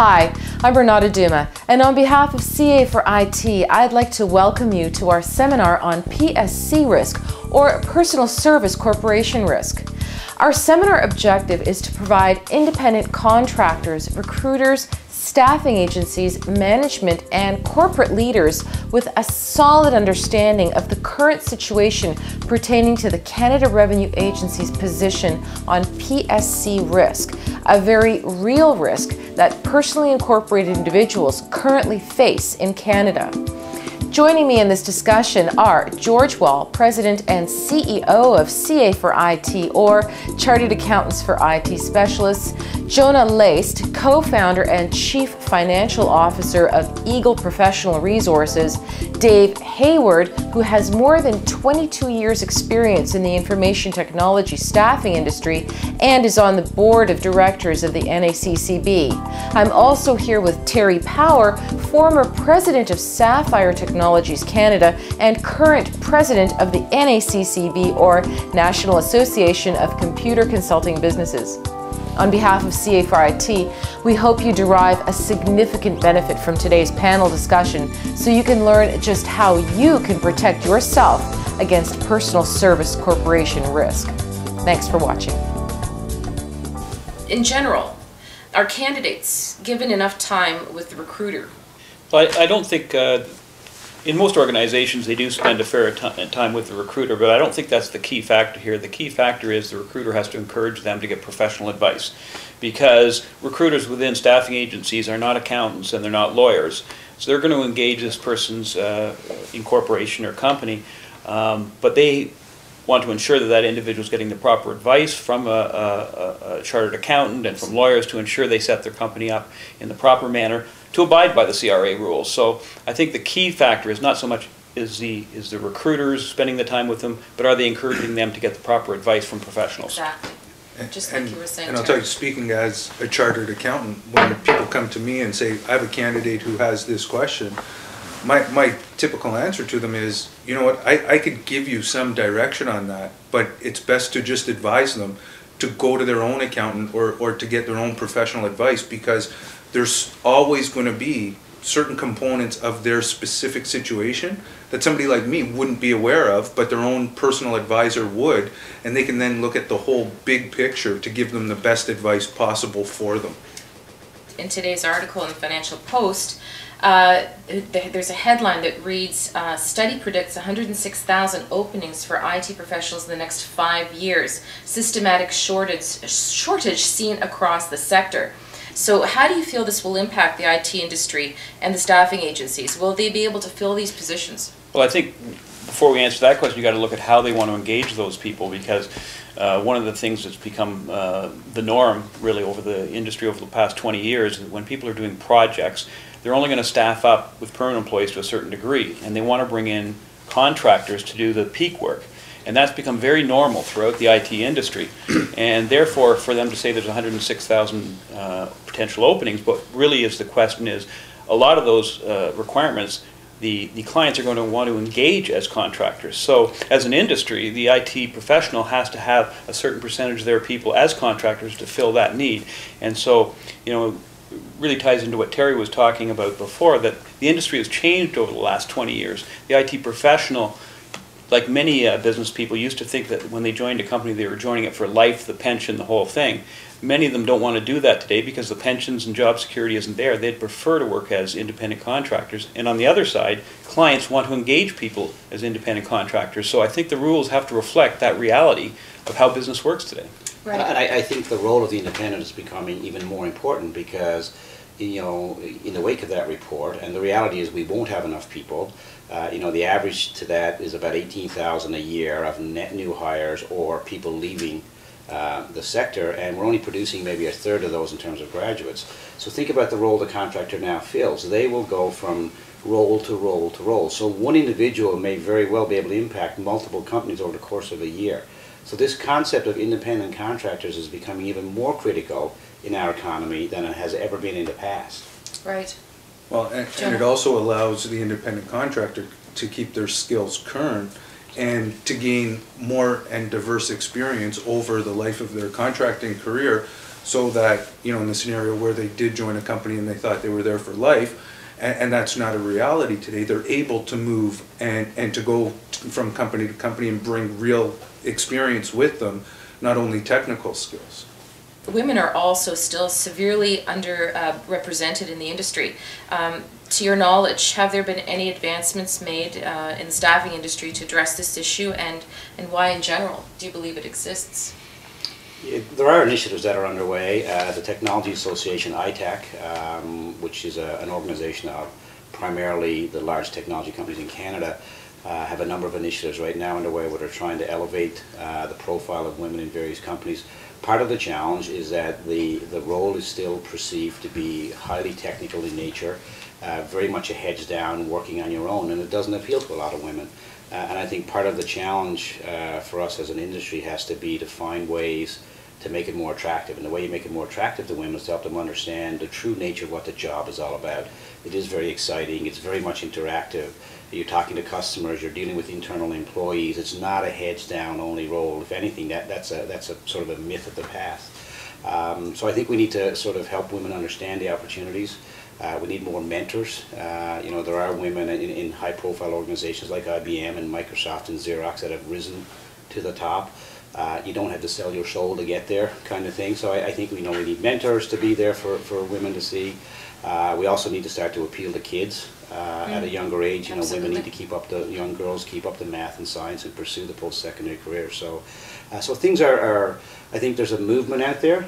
Hi, I'm Renata Duma, and on behalf of CA for IT, I'd like to welcome you to our seminar on PSC risk, or Personal Service Corporation risk. Our seminar objective is to provide independent contractors, recruiters, staffing agencies, management, and corporate leaders with a solid understanding of the current situation pertaining to the Canada Revenue Agency's position on PSC risk, a very real risk that personally incorporated individuals currently face in Canada. Joining me in this discussion are George Wall, President and CEO of CA for IT, or Chartered Accountants for IT Specialists, Jonah Laced, co-founder and Chief Financial Officer of Eagle Professional Resources, Dave Hayward, who has more than 22 years experience in the information technology staffing industry and is on the board of directors of the NACCB. I'm also here with Terry Power, former president of Sapphire Technologies Canada and current president of the NACCB, or National Association of Computer Consulting Businesses. On behalf of CA for IT, we hope you derive a significant benefit from today's panel discussion so you can learn just how you can protect yourself against personal service corporation risk. Thanks for watching. In general, are candidates given enough time with the recruiter? Well, I don't think, in most organizations they do spend a fair time with the recruiter, but I don't think that's the key factor here. The key factor is the recruiter has to encourage them to get professional advice, because recruiters within staffing agencies are not accountants and they're not lawyers. So they're going to engage this person's incorporation or company, but they want to ensure that that individual is getting the proper advice from a chartered accountant and from lawyers to ensure they set their company up in the proper manner to abide by the CRA rules. So I think the key factor is not so much is the recruiters spending the time with them, but are they encouraging them to get the proper advice from professionals? Exactly. Just like you were saying. And I'll tell you, speaking as a chartered accountant, when people come to me and say, I have a candidate who has this question, my typical answer to them is, you know what, I could give you some direction on that, but it's best to just advise them to go to their own accountant or to get their own professional advice, because there's always going to be certain components of their specific situation that somebody like me wouldn't be aware of, but their own personal advisor would, and they can then look at the whole big picture to give them the best advice possible for them. In today's article in the Financial Post, there's a headline that reads, study predicts 106,000 openings for IT professionals in the next 5 years. Systematic shortage seen across the sector. So how do you feel this will impact the IT industry and the staffing agencies? Will they be able to fill these positions? Well, I think before we answer that question, you've got to look at how they want to engage those people, because one of the things that's become the norm really over the industry over the past 20 years is when people are doing projects, they're only going to staff up with permanent employees to a certain degree, and they want to bring in contractors to do the peak work. And that's become very normal throughout the IT industry. And therefore, for them to say there's 106,000 potential openings, but really is the question is, a lot of those requirements, the clients are going to want to engage as contractors. So as an industry, the IT professional has to have a certain percentage of their people as contractors to fill that need. And so, you know, really ties into what Terry was talking about before, that the industry has changed over the last 20 years. The IT professional, like many business people, used to think that when they joined a company they were joining it for life, the pension, the whole thing. Many of them don't want to do that today because the pensions and job security isn't there. They'd prefer to work as independent contractors. And on the other side, clients want to engage people as independent contractors. So I think the rules have to reflect that reality of how business works today. Right. And I think the role of the independent is becoming even more important, because, you know, in the wake of that report, and the reality is we won't have enough people. You know, the average to that is about 18,000 a year of net new hires or people leaving the sector, and we're only producing maybe a third of those in terms of graduates. So think about the role the contractor now fills. They will go from role to role to role. So one individual may very well be able to impact multiple companies over the course of a year. So this concept of independent contractors is becoming even more critical in our economy than it has ever been in the past. Right. Well, and it also allows the independent contractor to keep their skills current and to gain more and diverse experience over the life of their contracting career so that, you know, in the scenario where they did join a company and they thought they were there for life, and that's not a reality today, they're able to move and to go from company to company and bring real experience with them, not only technical skills. Women are also still severely underrepresented in the industry. To your knowledge, have there been any advancements made in the staffing industry to address this issue, and why in general do you believe it exists? There are initiatives that are underway. The Technology Association, ITAC, which is an organization of primarily the large technology companies in Canada, have a number of initiatives right now underway where they're trying to elevate the profile of women in various companies. Part of the challenge is that the role is still perceived to be highly technical in nature, very much a heads down, working on your own, and it doesn't appeal to a lot of women. And I think part of the challenge for us as an industry has to be to find ways to make it more attractive. And the way you make it more attractive to women is to help them understand the true nature of what the job is all about. It is very exciting, it's very much interactive. You're talking to customers, you're dealing with internal employees. It's not a heads down only role. If anything, that's a sort of a myth of the past. So I think we need to sort of help women understand the opportunities. We need more mentors. You know, there are women in high profile organizations like IBM and Microsoft and Xerox that have risen to the top. You don't have to sell your soul to get there, kind of thing. So I think we need mentors to be there for women to see. We also need to start to appeal to kids at a younger age. You know, women need to keep up the young girls, keep up the math and science, and pursue the post-secondary career. So, so things are. I think there's a movement out there.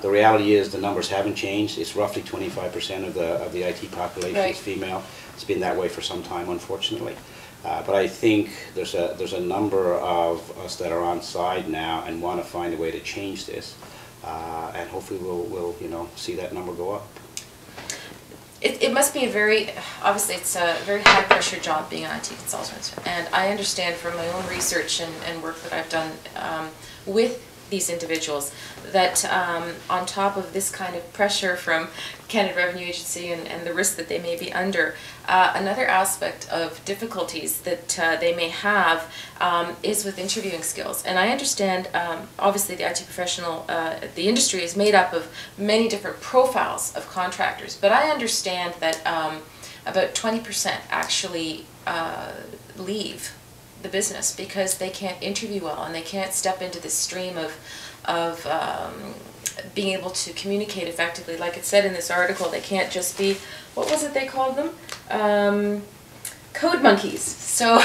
The reality is the numbers haven't changed. It's roughly 25% of the IT population is female. It's been that way for some time, unfortunately. But I think there's a number of us that are on side now and want to find a way to change this, and hopefully we'll see that number go up. It must be obviously it's a very high pressure job being an IT consultant, and I understand from my own research and work that I've done with these individuals that on top of this kind of pressure from Canada Revenue Agency and the risk that they may be under, another aspect of difficulties that they may have is with interviewing skills. And I understand obviously the IT professional, the industry is made up of many different profiles of contractors, but I understand that about 20% actually leave the business because they can't interview well and they can't step into this stream of being able to communicate effectively. Like it said in this article, they can't just be, what was it they called them? Code monkeys. So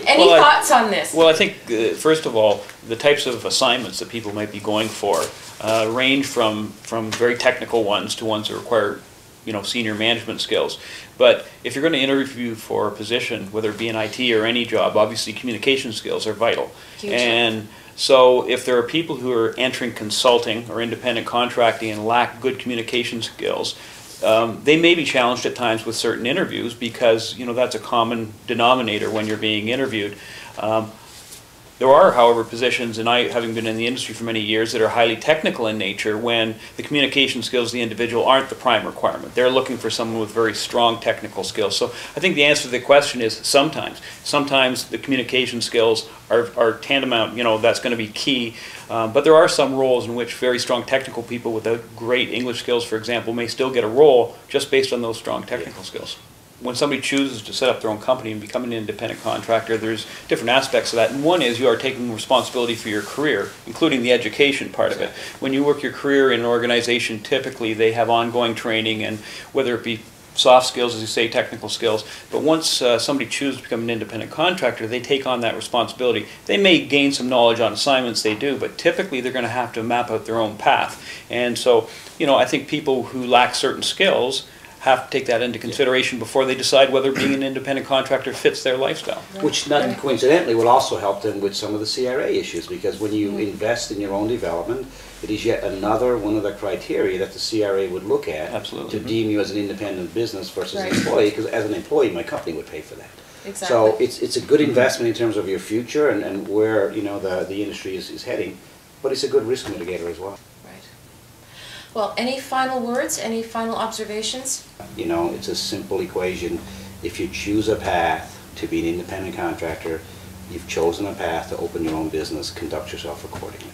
any thoughts on this? Well, I think first of all, the types of assignments that people might be going for range from very technical ones to ones that require senior management skills. But if you're going to interview for a position, whether it be in IT or any job, obviously communication skills are vital. Huge. And so if there are people who are entering consulting or independent contracting and lack good communication skills, they may be challenged at times with certain interviews because that's a common denominator when you're being interviewed. There are, however, positions, and I, having been in the industry for many years, that are highly technical in nature when the communication skills of the individual aren't the prime requirement. They're looking for someone with very strong technical skills. So I think the answer to the question is sometimes. Sometimes the communication skills are tantamount, that's going to be key. But there are some roles in which very strong technical people without great English skills, for example, may still get a role just based on those strong technical skills. When somebody chooses to set up their own company and become an independent contractor, there's different aspects of that. And one is you are taking responsibility for your career, including the education part of it. When you work your career in an organization, typically they have ongoing training, and whether it be soft skills, as you say, technical skills. But once somebody chooses to become an independent contractor, they take on that responsibility. They may gain some knowledge on assignments they do, but typically they're going to have to map out their own path. And so, I think people who lack certain skills have to take that into consideration before they decide whether being an independent contractor fits their lifestyle. Which, not coincidentally, will also help them with some of the CRA issues, because when you invest in your own development, it is yet another one of the criteria that the CRA would look at to deem you as an independent business versus an employee, because as an employee, my company would pay for that. Exactly. So it's a good investment in terms of your future and where the industry is heading, but it's a good risk mitigator as well. Well, any final words, any final observations? It's a simple equation. If you choose a path to be an independent contractor, you've chosen a path to open your own business. Conduct yourself accordingly.